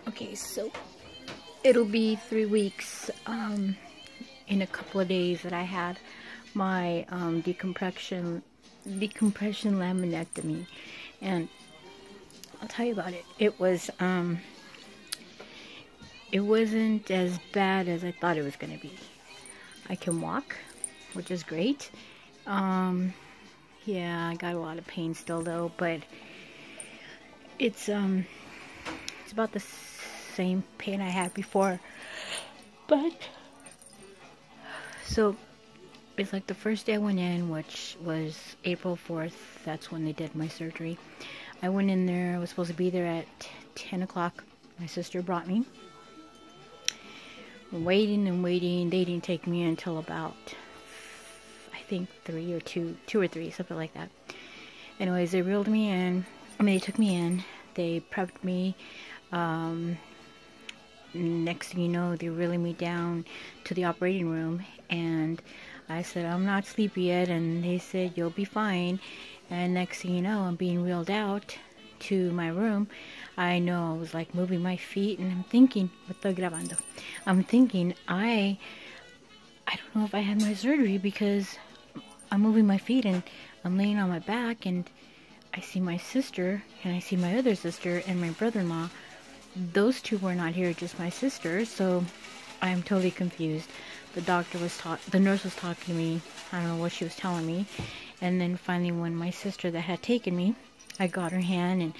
Okay, so it'll be 3 weeks in a couple of days that I had my decompression laminectomy, and I'll tell you about it. It wasn't as bad as I thought it was gonna be. I can walk, which is great. Yeah, I got a lot of pain still though, but it's about the same pain I had before. But so it's like the first day I went in, which was April 4th. That's when they did my surgery. I went in there. I was supposed to be there at 10 o'clock. My sister brought me. Waiting and waiting. They didn't take me until about, I think, 2 or 3, something like that. Anyways, they reeled me in. They took me in. They prepped me. Next thing you know, they're reeling me down to the operating room, and I said, I'm not sleepy yet, and they said, you'll be fine. And next thing you know, I'm being reeled out to my room. I know, I was like moving my feet, and I'm thinking, I don't know if I had my surgery, because I'm moving my feet and I'm laying on my back, and I see my sister, and I see my other sister and my brother-in-law. Those two were not here, just my sister. So I'm totally confused. The nurse was talking to me. I don't know what she was telling me. And then finally, when my sister that had taken me, I got her hand and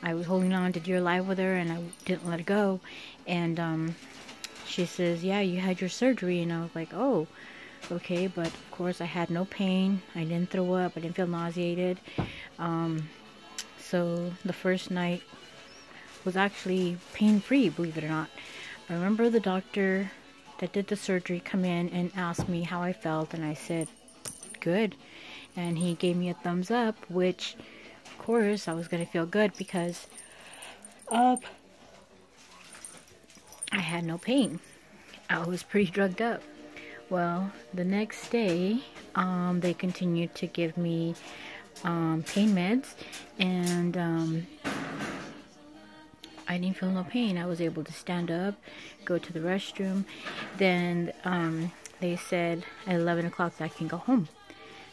I was holding on to dear life with her, and I didn't let her go. And she says, yeah, you had your surgery. And I was like, oh, okay. But of course I had no pain. I didn't throw up. I didn't feel nauseated. So the first night was actually pain-free, believe it or not. I remember the doctor that did the surgery come in and asked me how I felt, and I said, good. And he gave me a thumbs up, which, of course, I was going to feel good because I had no pain. I was pretty drugged up. Well, the next day, they continued to give me pain meds, and I didn't feel no pain. I was able to stand up, go to the restroom. Then they said at 11 o'clock that I can go home.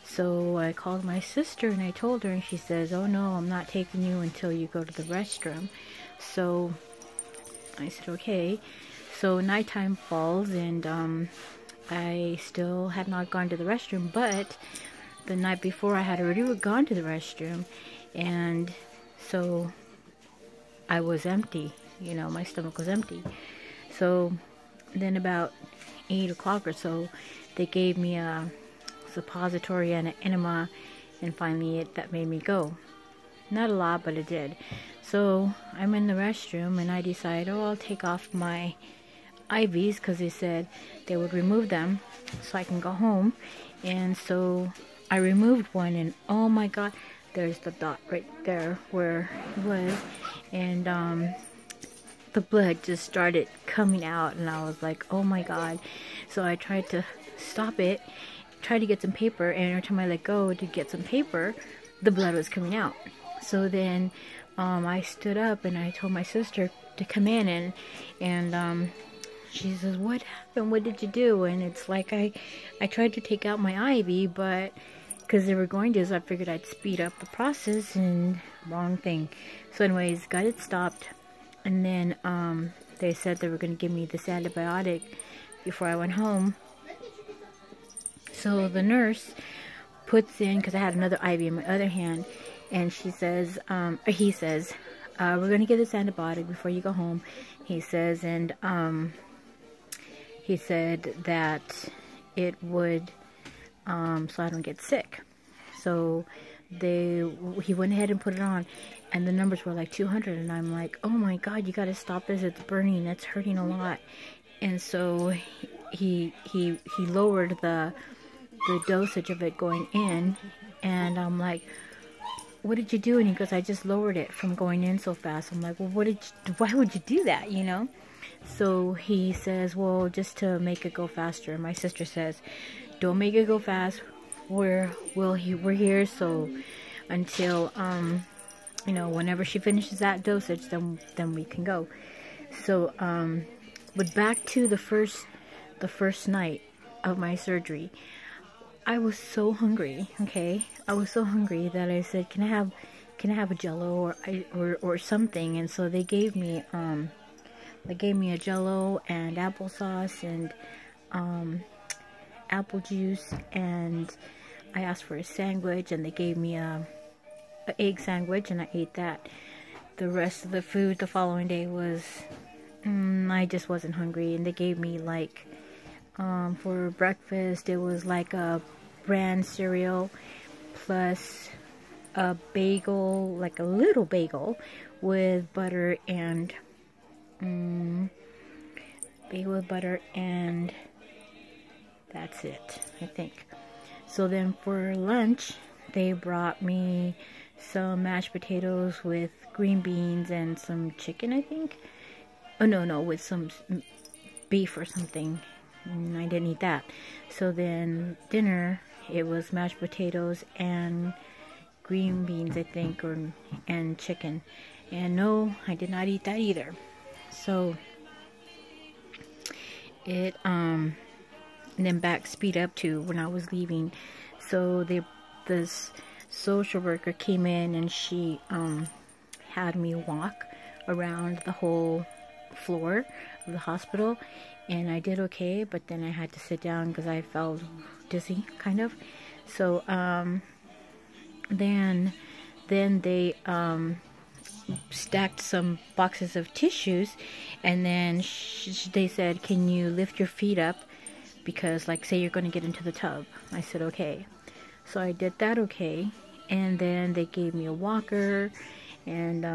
So I called my sister and I told her, and she says, oh no, I'm not taking you until you go to the restroom. So I said, okay. So nighttime falls, and I still had not gone to the restroom, but the night before I had already gone to the restroom, and so I was empty, you know, my stomach was empty. So then about 8 o'clock or so, they gave me a suppository and an enema, and finally that made me go. Not a lot, but it did. So I'm in the restroom, and I decide, oh, I'll take off my IVs, because they said they would remove them so I can go home. And so I removed one, and oh my god, there's the dot right there where it was, and the blood just started coming out, and I was like, oh my god. So I tried to stop it, tried to get some paper, and every time I let go to get some paper, the blood was coming out. So then I stood up and I told my sister to come in, and she says, what happened? What did you do? And it's like I tried to take out my IV, but because they were going to, so I figured I'd speed up the process, and wrong thing. So anyways, got it stopped, and then they said they were going to give me this antibiotic before I went home. So the nurse puts in, because I had another IV in my other hand, and she says, he says, we're going to give this antibiotic before you go home, he says, and he said that it would, so I don't get sick. So he went ahead and put it on, and the numbers were like 200, and I'm like, oh my god, you gotta stop this, it's burning, it's hurting a lot. And so he lowered the dosage of it going in, and I'm like, what did you do? And he goes, I just lowered it from going in so fast. I'm like, well, why would you do that, you know? So he says, well, just to make it go faster. My sister says, don't make it go fast. We're here, so until you know, whenever she finishes that dosage, then we can go. So, but back to the first night of my surgery, I was so hungry. Okay, I was so hungry that I said, "Can I have a Jello or something?" And so they gave me a Jello and applesauce and apple juice, and I asked for a sandwich, and they gave me a egg sandwich, and I ate that. The rest of the food the following day was, I just wasn't hungry, and they gave me like, for breakfast, it was like a bran cereal plus a bagel, like a little bagel with butter and, that's it, I think. So then for lunch, they brought me some mashed potatoes with green beans and some chicken, I think. Oh, no, with some beef or something. I didn't eat that. So then dinner, it was mashed potatoes and green beans, I think, and chicken. And no, I did not eat that either. So it, and then speed up to when I was leaving. So this social worker came in, and she had me walk around the whole floor of the hospital, and I did okay, but then I had to sit down because I felt dizzy, kind of. So then they stacked some boxes of tissues, and then they said, "Can you lift your feet up, because like say you're going to get into the tub?" I said okay. So I did that okay, and then they gave me a walker, and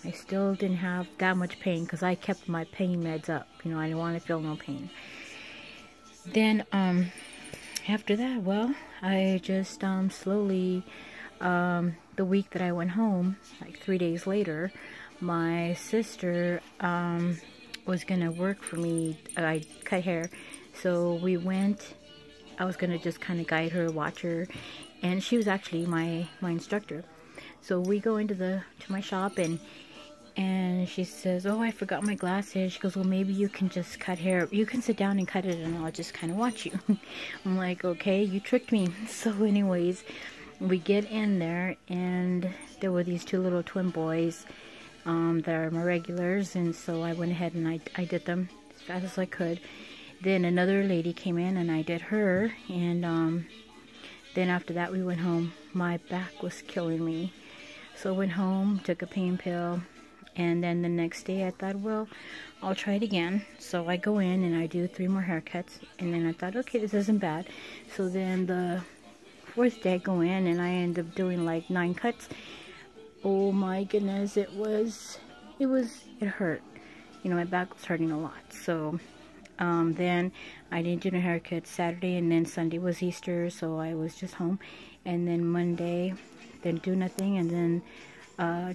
I still didn't have that much pain because I kept my pain meds up. You know, I didn't want to feel no pain. Then after that, well, I just slowly, the week that I went home, like 3 days later, my sister was gonna work for me. I cut hair, so we went. I was gonna just kind of guide her, watch her, and she was actually my instructor. So we go into my shop, and she says, "Oh, I forgot my glasses." She goes, "Well, maybe you can just cut hair. You can sit down and cut it, and I'll just kind of watch you." I'm like, "Okay, you tricked me." So anyways, we get in there, and there were these two little twin boys that are my regulars, and so I went ahead and I did them as fast as I could. Then another lady came in, and I did her, and then after that we went home. My back was killing me, so I went home, took a pain pill, and then the next day I thought, well, I'll try it again. So I go in and I do 3 more haircuts, and then I thought, okay, this isn't bad. So then the 4th day I go in, and I end up doing like 9 cuts. Oh my goodness, it hurt. You know, my back was hurting a lot. So then I didn't do no haircut Saturday, and then Sunday was Easter, so I was just home. And then Monday, didn't do nothing, and then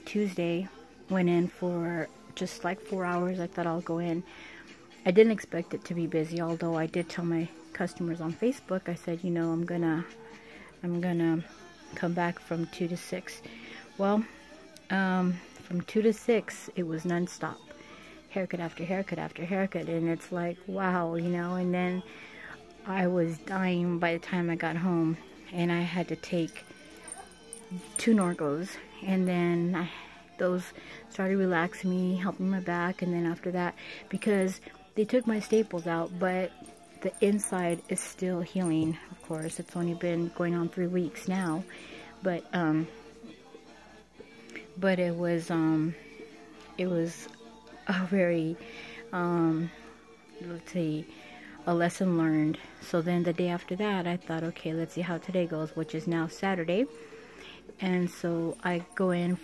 Tuesday went in for just like 4 hours. I thought I'll go in. I didn't expect it to be busy, although I did tell my customers on Facebook. I said, you know, I'm gonna come back from 2 to 6. Well, from 2 to 6, it was non-stop. Haircut after haircut after haircut, and it's like, wow, you know. And then I was dying by the time I got home, and I had to take 2 Norcos, and then those started relaxing me, helping my back. And then after that, because they took my staples out, but the inside is still healing. Of course, it's only been going on 3 weeks now, but it was a very, let's see, a lesson learned. So then the day after that, I thought, okay, let's see how today goes, which is now Saturday. And so I go in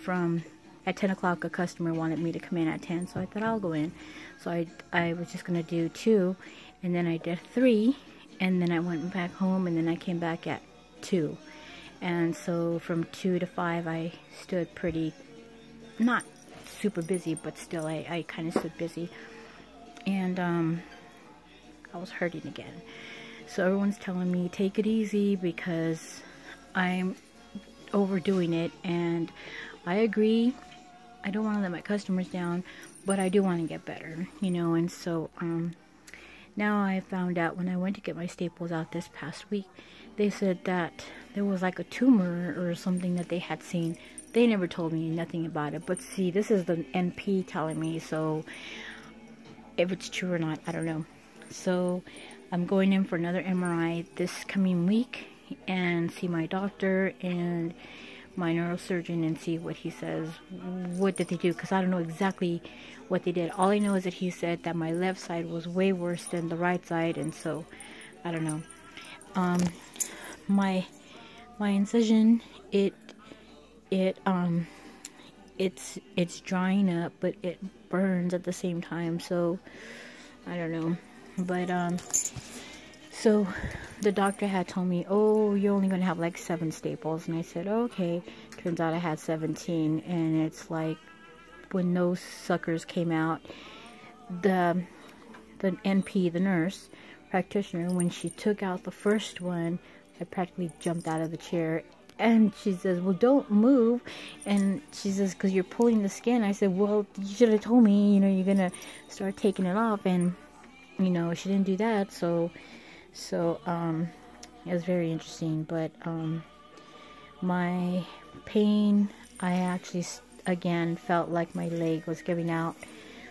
at 10 o'clock, a customer wanted me to come in at 10, so I thought I'll go in. So I was just going to do 2, and then I did 3, and then I went back home, and then I came back at 2. And so from 2 to 5, I stood pretty, not super busy, but still I kind of stood busy, and I was hurting again. So everyone's telling me take it easy because I'm overdoing it, and I agree. I don't want to let my customers down, but I do want to get better, you know. And so now I found out when I went to get my staples out this past week, they said that there was like a tumor or something that they had seen. They never told me nothing about it, but see, this is the NP telling me, so if it's true or not, I don't know. So I'm going in for another MRI this coming week and see my doctor and my neurosurgeon and see what he says. What did they do? Because I don't know exactly what they did. All I know is that he said that my left side was way worse than the right side, and so I don't know. My incision, it's drying up, but it burns at the same time, so I don't know. But so the doctor had told me, oh, you're only gonna have like 7 staples, and I said, okay. Turns out I had 17, and it's like when those suckers came out, the NP, the nurse practitioner, when she took out the first one, I practically jumped out of the chair. And she says, well, don't move. And she says, because you're pulling the skin. I said, well, you should have told me, you know, you're going to start taking it off. And, you know, she didn't do that. So it was very interesting. But my pain, I actually, again, felt like my leg was giving out.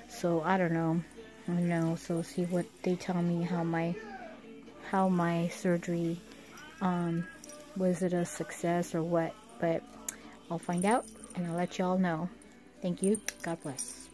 So I don't know. So see what they tell me, how my surgery, was it a success or what? But I'll find out and I'll let y'all know. Thank you. God bless.